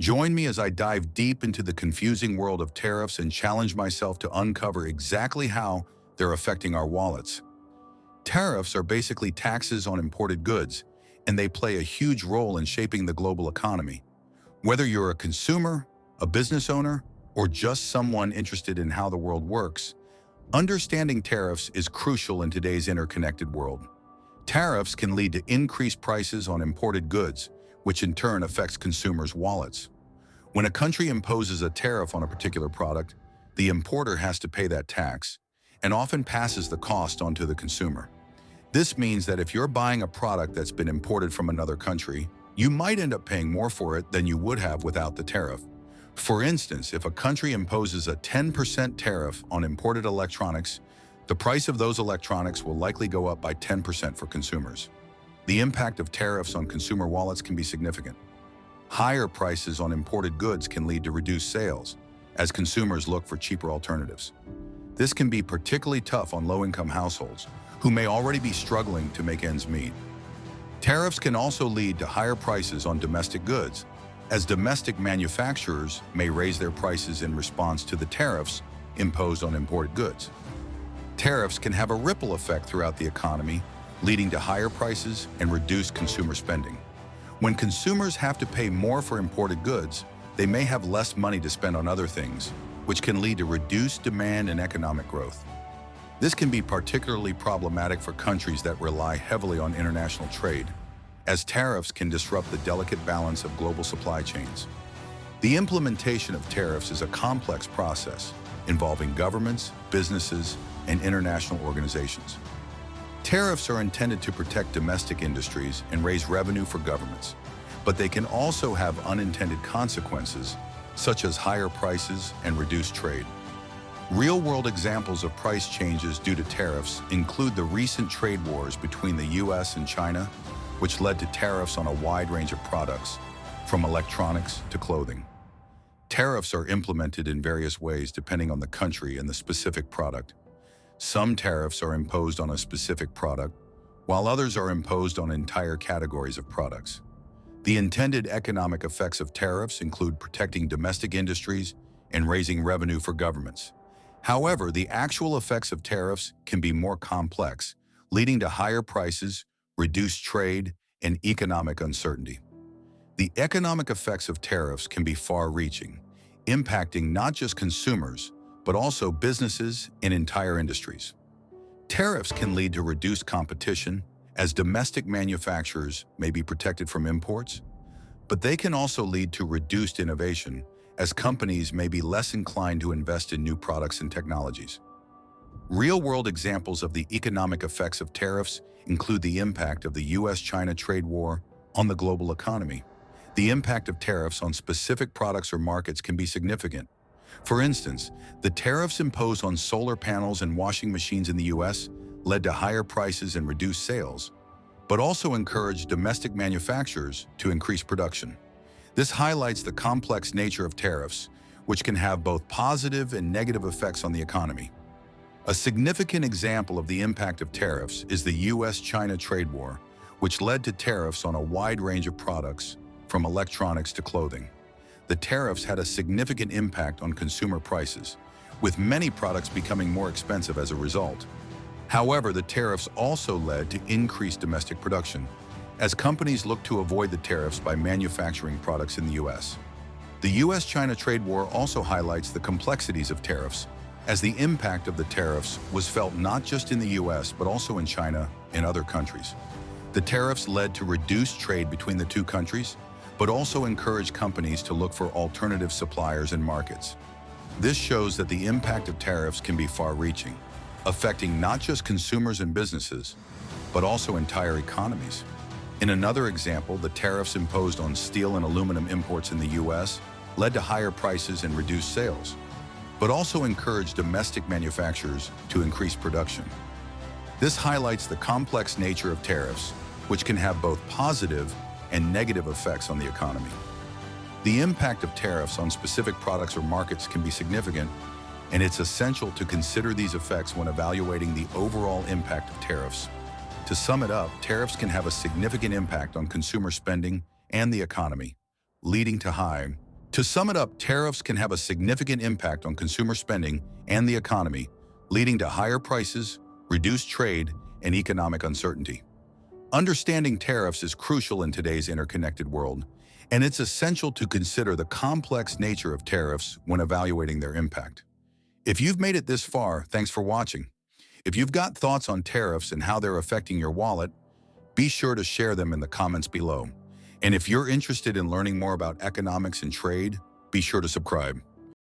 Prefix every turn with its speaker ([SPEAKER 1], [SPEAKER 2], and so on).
[SPEAKER 1] Join me as I dive deep into the confusing world of tariffs and challenge myself to uncover exactly how they're affecting our wallets. Tariffs are basically taxes on imported goods, and they play a huge role in shaping the global economy. Whether you're a consumer, a business owner, or just someone interested in how the world works, understanding tariffs is crucial in today's interconnected world. Tariffs can lead to increased prices on imported goods, which in turn affects consumers' wallets. When a country imposes a tariff on a particular product, the importer has to pay that tax and often passes the cost on to the consumer. This means that if you're buying a product that's been imported from another country, you might end up paying more for it than you would have without the tariff. For instance, if a country imposes a 10% tariff on imported electronics, the price of those electronics will likely go up by 10% for consumers. The impact of tariffs on consumer wallets can be significant. Higher prices on imported goods can lead to reduced sales, as consumers look for cheaper alternatives. This can be particularly tough on low-income households, who may already be struggling to make ends meet. Tariffs can also lead to higher prices on domestic goods, as domestic manufacturers may raise their prices in response to the tariffs imposed on imported goods. Tariffs can have a ripple effect throughout the economy, leading to higher prices and reduced consumer spending. When consumers have to pay more for imported goods, they may have less money to spend on other things, which can lead to reduced demand and economic growth. This can be particularly problematic for countries that rely heavily on international trade, as tariffs can disrupt the delicate balance of global supply chains. The implementation of tariffs is a complex process involving governments, businesses, and international organizations. Tariffs are intended to protect domestic industries and raise revenue for governments, but they can also have unintended consequences, such as higher prices and reduced trade. Real-world examples of price changes due to tariffs include the recent trade wars between the US and China, which led to tariffs on a wide range of products, from electronics to clothing. Tariffs are implemented in various ways depending on the country and the specific product. Some tariffs are imposed on a specific product, while others are imposed on entire categories of products. The intended economic effects of tariffs include protecting domestic industries and raising revenue for governments. However, the actual effects of tariffs can be more complex, leading to higher prices, reduced trade, and economic uncertainty. The economic effects of tariffs can be far-reaching, impacting not just consumers, but also businesses and entire industries. Tariffs can lead to reduced competition, as domestic manufacturers may be protected from imports, but they can also lead to reduced innovation, as companies may be less inclined to invest in new products and technologies. Real-world examples of the economic effects of tariffs include the impact of the US-China trade war on the global economy. The impact of tariffs on specific products or markets can be significant. For instance, the tariffs imposed on solar panels and washing machines in the US led to higher prices and reduced sales, but also encouraged domestic manufacturers to increase production. This highlights the complex nature of tariffs, which can have both positive and negative effects on the economy. A significant example of the impact of tariffs is the US-China trade war, which led to tariffs on a wide range of products, from electronics to clothing. The tariffs had a significant impact on consumer prices, with many products becoming more expensive as a result. However, the tariffs also led to increased domestic production, as companies looked to avoid the tariffs by manufacturing products in the US. The US-China trade war also highlights the complexities of tariffs, as the impact of the tariffs was felt not just in the US but also in China and other countries. The tariffs led to reduced trade between the two countries, but also encouraged companies to look for alternative suppliers and markets. This shows that the impact of tariffs can be far-reaching, affecting not just consumers and businesses, but also entire economies. In another example, the tariffs imposed on steel and aluminum imports in the US led to higher prices and reduced sales, but also encouraged domestic manufacturers to increase production. This highlights the complex nature of tariffs, which can have both positive and negative effects on the economy. The impact of tariffs on specific products or markets can be significant, and it's essential to consider these effects when evaluating the overall impact of tariffs. To sum it up, tariffs can have a significant impact on consumer spending and the economy, leading to high To sum it up, tariffs can have a significant impact on consumer spending and the economy, leading to higher prices, reduced trade, and economic uncertainty. Understanding tariffs is crucial in today's interconnected world, and it's essential to consider the complex nature of tariffs when evaluating their impact. If you've made it this far, thanks for watching. If you've got thoughts on tariffs and how they're affecting your wallet, be sure to share them in the comments below. And if you're interested in learning more about economics and trade, be sure to subscribe.